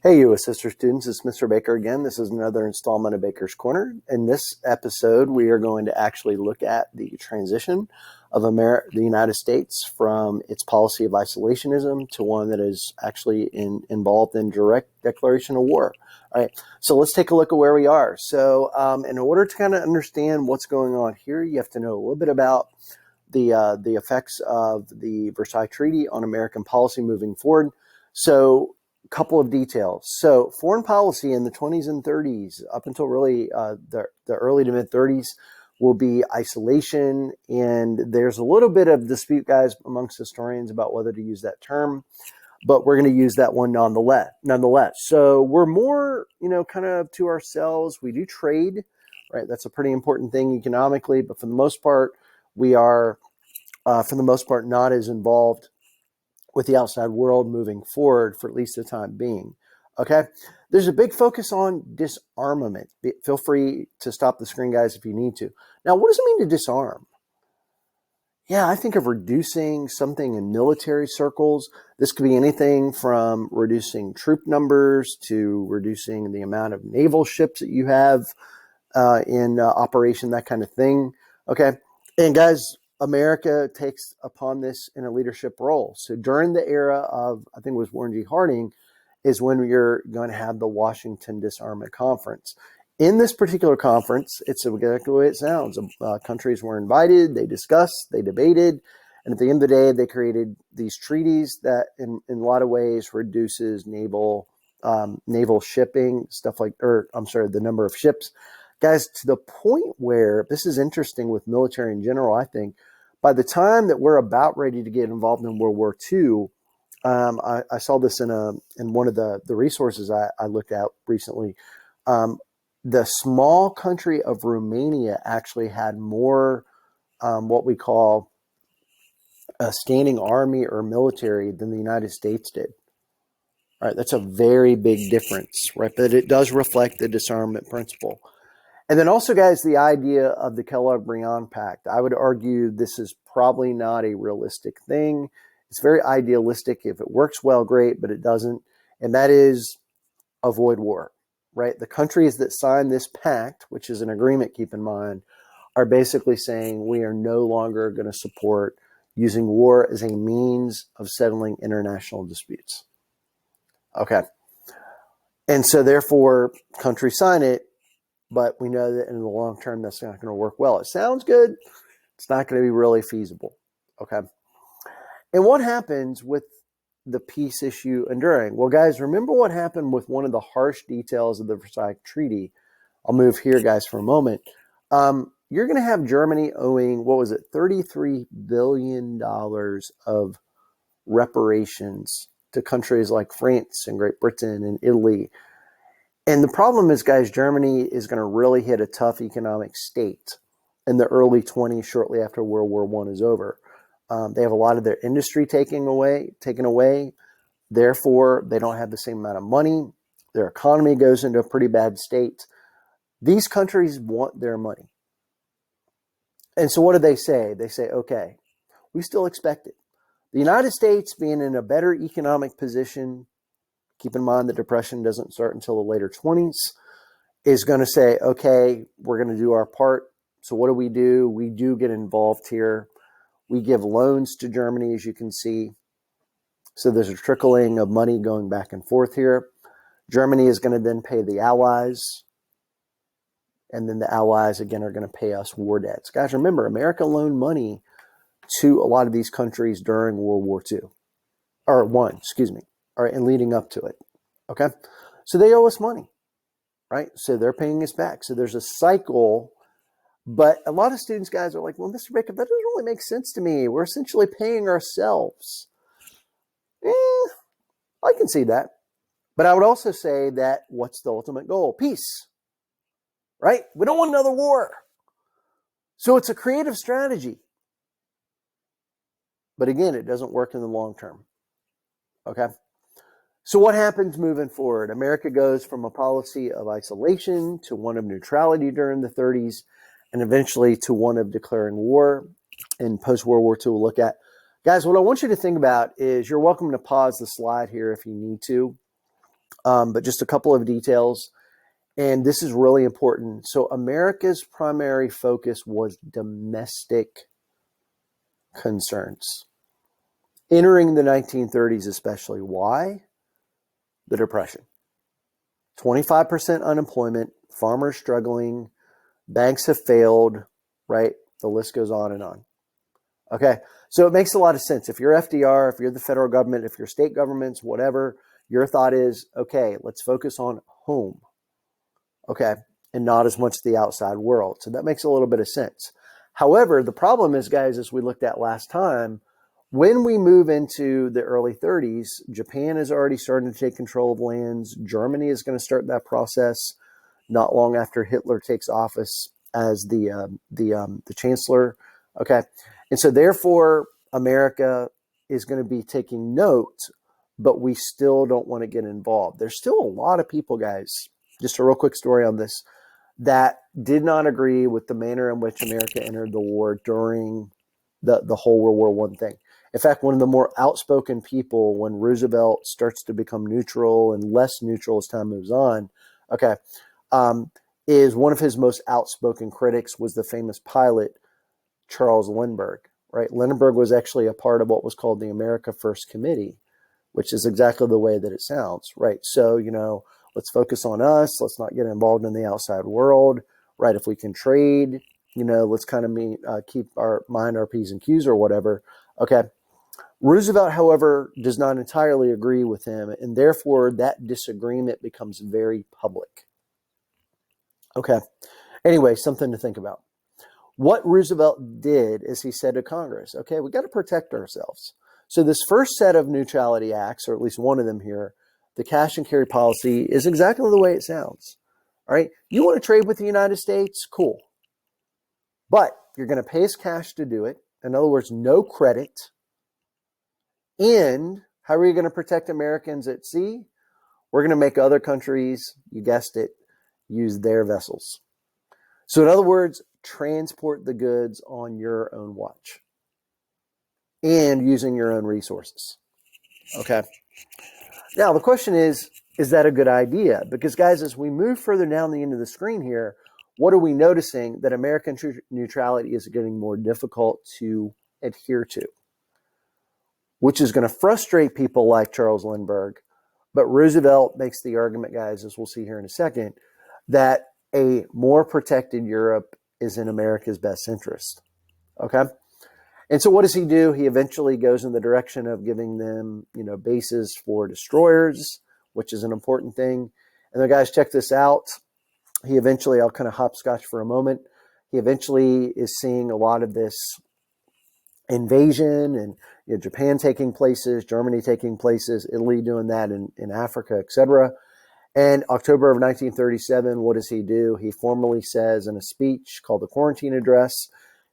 Hey, U.S. sister students, it's Mr. Baker again. This is another installment of Baker's Corner. In this episode, we are going to actually look at the transition of the United States from its policy of isolationism to one that is actually involved in direct declaration of war. All right, so let's take a look at where we are. So in order to kind of understand what's going on here, you have to know a little bit about the effects of the Versailles Treaty on American policy moving forward. So couple of details. So foreign policy in the 20s and 30s, up until really the early to mid 30s, will be isolation. And there's a little bit of dispute, guys, amongst historians about whether to use that term, but we're going to use that one nonetheless. So we're more, kind of to ourselves. We do trade, right? That's a pretty important thing economically, but for the most part, we are, not as involved with the outside world moving forward for at least the time being. Okay. There's a big focus on disarmament. Feel free to stop the screen, guys, if you need to. Now, what does it mean to disarm? Yeah, I think of reducing something in military circles. This could be anything from reducing troop numbers to reducing the amount of naval ships that you have in operation, that kind of thing. Okay. And guys, America takes upon this in a leadership role. So during the era of, I think it was Warren G. Harding, is when you're going to have the Washington Disarmament Conference. In this particular conference, it's exactly the way it sounds. Countries were invited, they discussed, they debated, and at the end of the day, they created these treaties that in a lot of ways reduces naval shipping, the number of ships. Guys, to the point where this is interesting with military in general, I think, by the time that we're about ready to get involved in World War II, I saw this in one of the resources I looked at recently. The small country of Romania actually had more what we call a standing army or military than the United States did. All right, that's a very big difference, right? But it does reflect the disarmament principle. And then also, guys, the idea of the Kellogg-Briand Pact. I would argue this is probably not a realistic thing. It's very idealistic. If it works well, great, but it doesn't. And that is avoid war, right? The countries that sign this pact, which is an agreement, keep in mind, are basically saying we are no longer going to support using war as a means of settling international disputes. Okay. And so therefore, countries sign it, but we know that in the long term, that's not going to work well. It sounds good. It's not going to be really feasible. Okay. And what happens with the peace issue enduring? Well, guys, remember what happened with one of the harsh details of the Versailles Treaty. I'll move here, guys, for a moment. You're going to have Germany owing, $33 billion of reparations to countries like France and Great Britain and Italy. And the problem is, guys, Germany is going to really hit a tough economic state in the early 20s, shortly after World War I is over. They have a lot of their industry taken away. Therefore, they don't have the same amount of money. Their economy goes into a pretty bad state. These countries want their money. And so what do they say? They say, okay, we still expect it. The United States, being in a better economic position, keep in mind the Depression doesn't start until the later 20s, is going to say, okay, we're going to do our part. So what do? We do get involved here. We give loans to Germany, as you can see. So there's a trickling of money going back and forth here. Germany is going to then pay the Allies. And then the Allies, again, are going to pay us war debts. Guys, remember, America loaned money to a lot of these countries during World War II. Or one, excuse me. All right, and leading up to it. Okay? So they owe us money, right? So they're paying us back. So there's a cycle. But a lot of students, guys, are like, well, Mr. Baker, that doesn't really make sense to me. We're essentially paying ourselves. I can see that. But I would also say that what's the ultimate goal? Peace, right? We don't want another war. So it's a creative strategy. But again, it doesn't work in the long term. Okay? So what happens moving forward? America goes from a policy of isolation to one of neutrality during the 30s, and eventually to one of declaring war in post-World War II we'll look at. Guys, what I want you to think about is you're welcome to pause the slide here if you need to. But just a couple of details. And this is really important. So America's primary focus was domestic concerns. Entering the 1930s especially. Why? The Depression. 25% unemployment, farmers struggling, banks have failed, right? The list goes on and on. Okay, so it makes a lot of sense. If you're FDR, if you're the federal government, if you're state governments, whatever, your thought is, okay, let's focus on home, okay, and not as much the outside world. So that makes a little bit of sense. However, the problem is, guys, as we looked at last time, when we move into the early 30s, Japan is already starting to take control of lands. Germany is going to start that process not long after Hitler takes office as the chancellor. Okay, and so therefore America is going to be taking note, but we still don't want to get involved. There's still a lot of people, guys. Just a real quick story on this, that did not agree with the manner in which America entered the war during the whole World War I thing. In fact, one of the more outspoken people when Roosevelt starts to become neutral and less neutral as time moves on, okay, is one of his most outspoken critics was the famous pilot, Charles Lindbergh, right? Lindbergh was actually a part of what was called the America First Committee, which is exactly the way that it sounds, right? So, let's focus on us. Let's not get involved in the outside world, right? If we can trade, let's kind of keep our mind, our P's and Q's or whatever. Okay. Roosevelt, however, does not entirely agree with him, and therefore that disagreement becomes very public. Okay. Anyway, something to think about. What Roosevelt did is he said to Congress, okay, we got to protect ourselves. So this first set of neutrality acts, or at least one of them here, the cash and carry policy, is exactly the way it sounds. All right. You want to trade with the United States? Cool. But you're going to pay us cash to do it. In other words, no credit. And how are you going to protect Americans at sea? We're going to make other countries, you guessed it, use their vessels. So in other words, transport the goods on your own watch and using your own resources. Okay. Now, the question is that a good idea? Because, guys, as we move further down the end of the screen here, what are we noticing? That American neutrality is getting more difficult to adhere to, which is going to frustrate people like Charles Lindbergh. But Roosevelt makes the argument, guys, as we'll see here in a second, that a more protected Europe is in America's best interest. Okay? And so what does he do? He eventually goes in the direction of giving them, bases for destroyers, which is an important thing. And then, guys, check this out. He eventually, I'll kind of hopscotch for a moment. He eventually is seeing a lot of this invasion and Japan taking places, Germany taking places, Italy doing that in Africa, etc. And October of 1937, what does he do? He formally says in a speech called the Quarantine Address,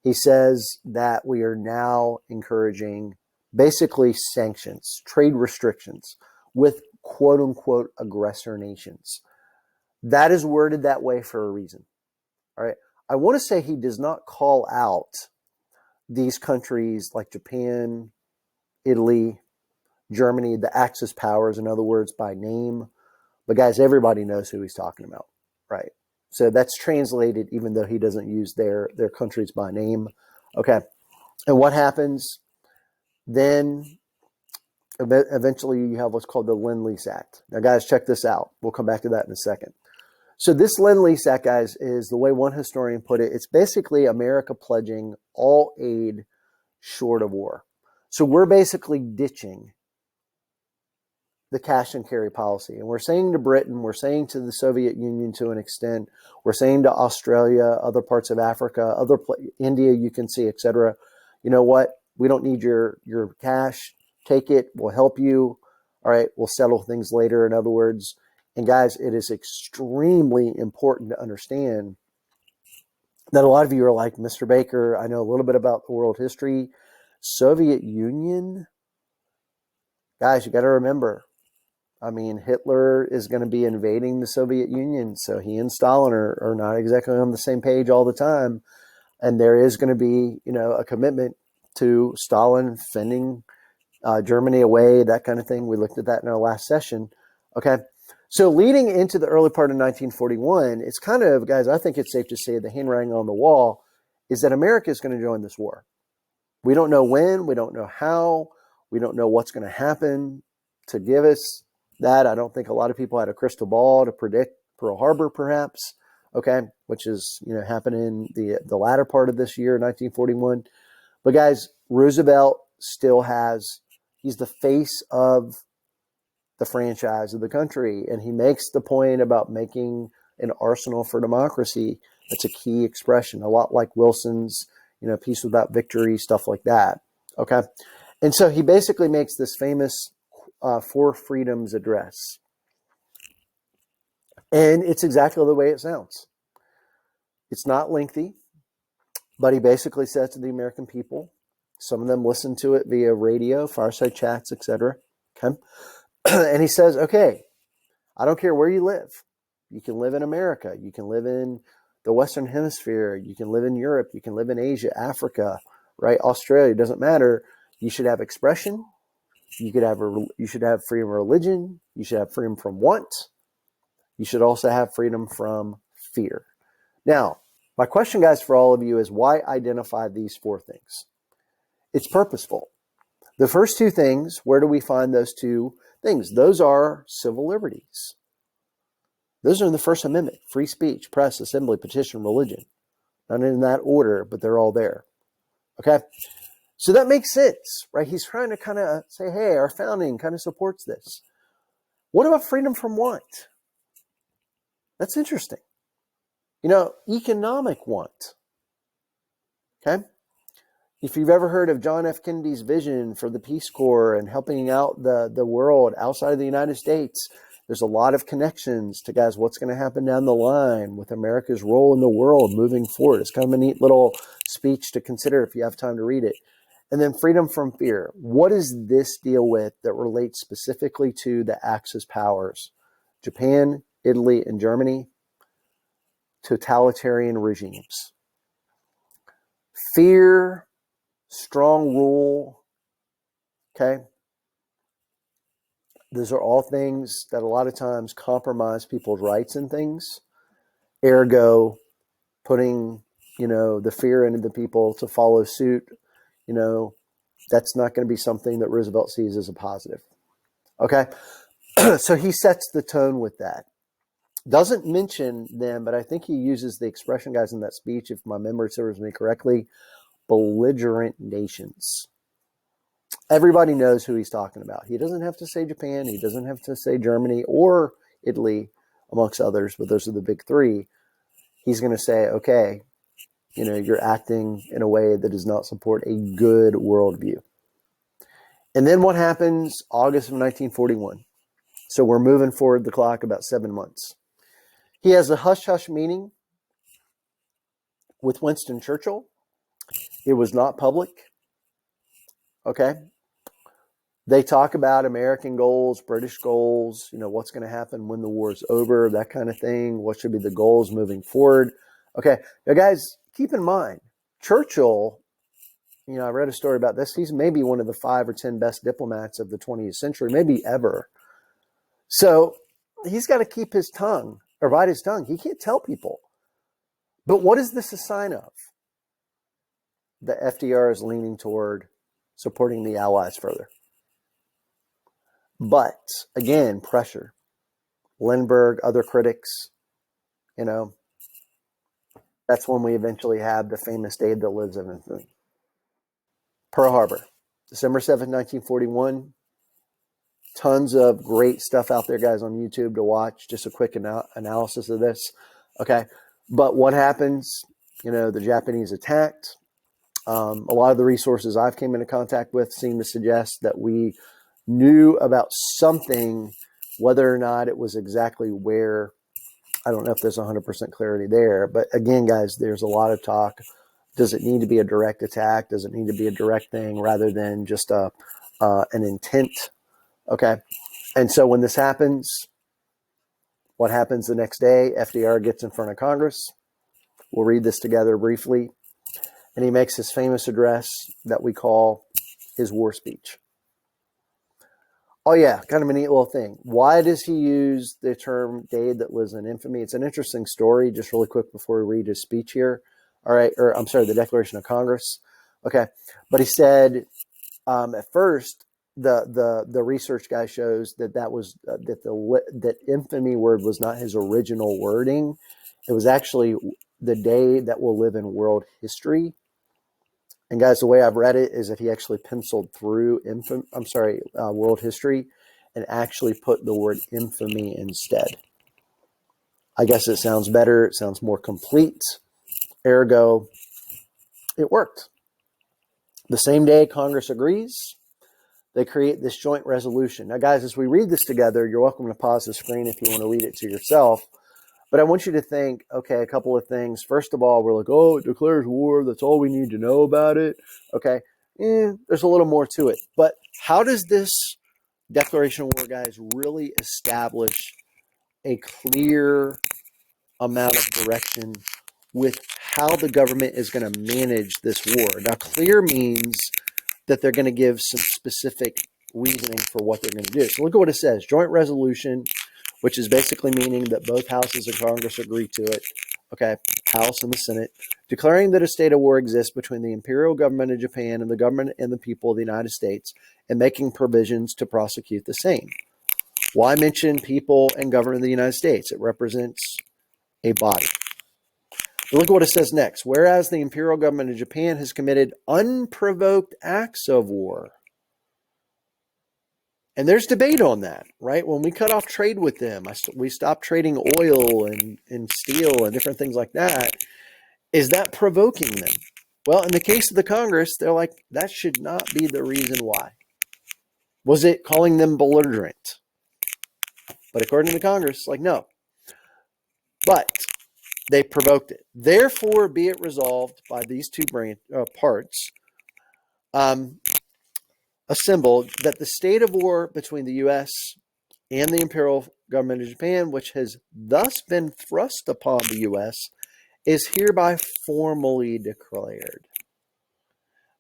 he says that we are now encouraging basically sanctions, trade restrictions with quote unquote aggressor nations. That is worded that way for a reason. All right. I want to say he does not call out these countries like Japan, Italy, Germany, the Axis powers, in other words, by name. But guys, everybody knows who he's talking about, right? So that's translated even though he doesn't use their countries by name. Okay. And what happens? Then eventually you have what's called the Lease Act. Now, guys, check this out. We'll come back to that in a second. So this Lease Act, guys, is the way one historian put it. It's basically America pledging all aid short of war. So we're basically ditching the cash and carry policy. And we're saying to Britain, we're saying to the Soviet Union to an extent, we're saying to Australia, other parts of Africa, India, you can see, etc. You know what? We don't need your cash. Take it. We'll help you. All right. We'll settle things later. In other words, and guys, it is extremely important to understand that a lot of you are like, Mr. Baker, I know a little bit about the world history. Soviet Union, guys, you got to remember, I mean, Hitler is going to be invading the Soviet Union, so he and Stalin are not exactly on the same page all the time. And there is going to be, a commitment to Stalin fending Germany away, that kind of thing. We looked at that in our last session. Okay. So leading into the early part of 1941, it's kind of, guys, I think it's safe to say the handwriting on the wall is that America is going to join this war. We don't know when, we don't know how, we don't know what's going to happen to give us that. I don't think a lot of people had a crystal ball to predict Pearl Harbor, perhaps, okay, which is, happening the latter part of this year, 1941. But guys, Roosevelt still he's the face of the franchise of the country. And he makes the point about making an arsenal for democracy. That's a key expression, a lot like Wilson's, peace without victory, stuff like that. Okay. And so he basically makes this famous Four Freedoms address. And it's exactly the way it sounds. It's not lengthy, but he basically says to the American people, some of them listen to it via radio, fireside chats, etc. Okay. And he says, okay, I don't care where you live. You can live in America. You can live in the Western Hemisphere. You can live in Europe. You can live in Asia, Africa, right? Australia, doesn't matter. You should have expression. You should have freedom of religion. You should have freedom from want. You should also have freedom from fear. Now, my question, guys, for all of you is why identify these four things? It's purposeful. The first two things, where do we find those two things? Those are civil liberties. Those are in the First Amendment: free speech, press, assembly, petition, religion. Not in that order, but they're all there. Okay? So that makes sense, right? He's trying to kind of say, hey, our founding kind of supports this. What about freedom from want? That's interesting. Economic want. Okay? If you've ever heard of John F. Kennedy's vision for the Peace Corps and helping out the world outside of the United States, there's a lot of connections to, guys, what's going to happen down the line with America's role in the world moving forward. It's kind of a neat little speech to consider if you have time to read it. And then freedom from fear. What does this deal with that relates specifically to the Axis powers? Japan, Italy, and Germany. Totalitarian regimes. Fear, strong rule, okay? Those are all things that a lot of times compromise people's rights and things. Ergo, putting, the fear into the people to follow suit, that's not going to be something that Roosevelt sees as a positive. Okay? So he sets the tone with that. Doesn't mention them, but I think he uses the expression, guys, in that speech, if my memory serves me correctly, belligerent nations. Everybody knows who he's talking about. He doesn't have to say Japan. He doesn't have to say Germany or Italy, amongst others, but those are the big three. He's going to say, okay, you're acting in a way that does not support a good worldview. And then what happens? August of 1941. So we're moving forward the clock about 7 months. He has a hush-hush meeting with Winston Churchill. It was not public. Okay. They talk about American goals, British goals, what's going to happen when the war is over, that kind of thing. What should be the goals moving forward? Okay. Now, guys, keep in mind, Churchill, I read a story about this. He's maybe one of the 5 or 10 best diplomats of the 20th century, maybe ever. So he's got to keep his tongue, or bite his tongue. He can't tell people. But what is this a sign of? That FDR is leaning toward supporting the Allies further. But again, pressure. Lindbergh, other critics, that's when we eventually have the famous day that lives in infamy. Pearl Harbor, December 7th, 1941. Tons of great stuff out there, guys, on YouTube to watch. Just a quick analysis of this. Okay. But what happens? The Japanese attacked. A lot of the resources I've came into contact with seem to suggest that we knew about something, whether or not it was exactly where. I don't know if there's 100% clarity there. But again, guys, there's a lot of talk. Does it need to be a direct attack? Does it need to be a direct thing rather than just an intent? Okay. And so when this happens, what happens the next day? FDR gets in front of Congress. We'll read this together briefly. And he makes his famous address that we call his war speech. Oh yeah, kind of a neat little thing. Why does he use the term "day that lives in infamy"? It's an interesting story. Just really quick before we read his speech here. All right, or I'm sorry, the Declaration of Congress. Okay, but he said at first the research guy shows that that was that infamy word was not his original wording. It was actually the day that will live in world history. And guys, the way I've read it is that he actually penciled through world history, and actually put the word infamy instead. I guess it sounds better. It sounds more complete. Ergo, it worked. The same day Congress agrees, they create this joint resolution. Now, guys, as we read this together, you're welcome to pause the screen if you want to read it to yourself. But I want you to think, okay, a couple of things. First of all, we're like, oh, it declares war. That's all we need to know about it. Okay. There's a little more to it. But how does this declaration of war, guys, really establish a clear amount of direction with how the government is going to manage this war? Now, clear means that they're going to give some specific reasoning for what they're going to do. So look at what it says. Joint resolution, which is basically meaning that both houses of Congress agree to it. Okay, House and the Senate, declaring that a state of war exists between the imperial government of Japan and the government and the people of the United States, and making provisions to prosecute the same. Why mention people and government of the United States? It represents a body. But look at what it says next. Whereas the imperial government of Japan has committed unprovoked acts of war. And there's debate on that, right? When we cut off trade with them, we stopped trading oil and steel and different things like that. Is that provoking them? Well, in the case of the Congress, they're like, that should not be the reason why. Was it calling them belligerent? But according to the Congress, like, no. But they provoked it. Therefore, be it resolved by these two parts assembled that the state of war between the U.S. and the imperial government of Japan, which has thus been thrust upon the U.S., is hereby formally declared.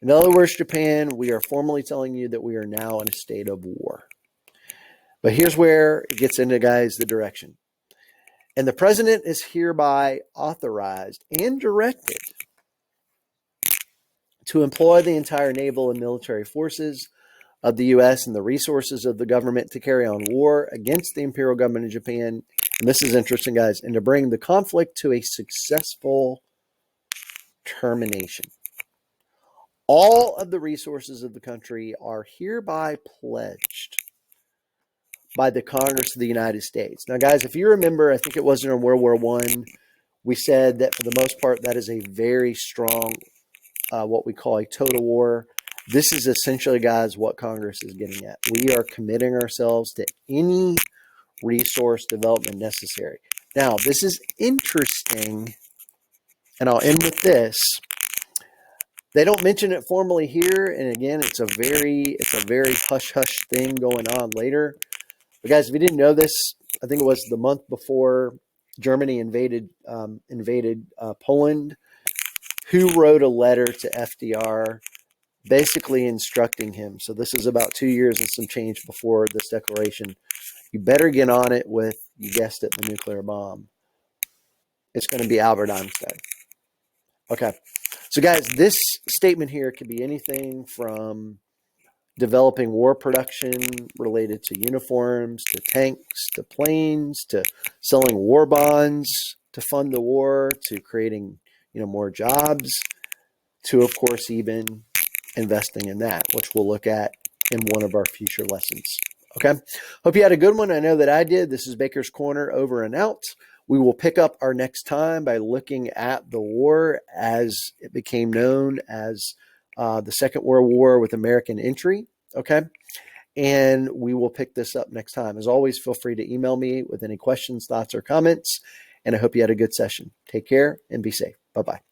In other words, Japan, we are formally telling you that we are now in a state of war. But here's where it gets into, guys, the direction. And the president is hereby authorized and directed to employ the entire naval and military forces of the U.S. and the resources of the government to carry on war against the imperial government of Japan. And this is interesting, guys, and to bring the conflict to a successful termination. All of the resources of the country are hereby pledged by the Congress of the United States. Now, guys, if you remember, I think it was in World War I, we said that for the most part, that is a very strong, what we call a total war. This is essentially, guys, what Congress is getting at. We are committing ourselves to any resource development necessary. Now, this is interesting, and I'll end with this. They don't mention it formally here, and again, it's a very hush-hush thing going on later. But guys, if you didn't know this, I think it was the month before Germany invaded Poland. Who wrote a letter to FDR basically instructing him? So this is about 2 years and some change before this declaration. You better get on it with, you guessed it, the nuclear bomb. It's going to be Albert Einstein. Okay. So guys, this statement here could be anything from developing war production related to uniforms, to tanks, to planes, to selling war bonds to fund the war, to creating, more jobs, to, of course, even investing in that, which we'll look at in one of our future lessons. Okay. Hope you had a good one. I know that I did. This is Baker's Corner, over and out. We will pick up our next time by looking at the war as it became known as the Second World War with American entry. Okay. And we will pick this up next time. As always, feel free to email me with any questions, thoughts, or comments. And I hope you had a good session. Take care and be safe. Bye-bye.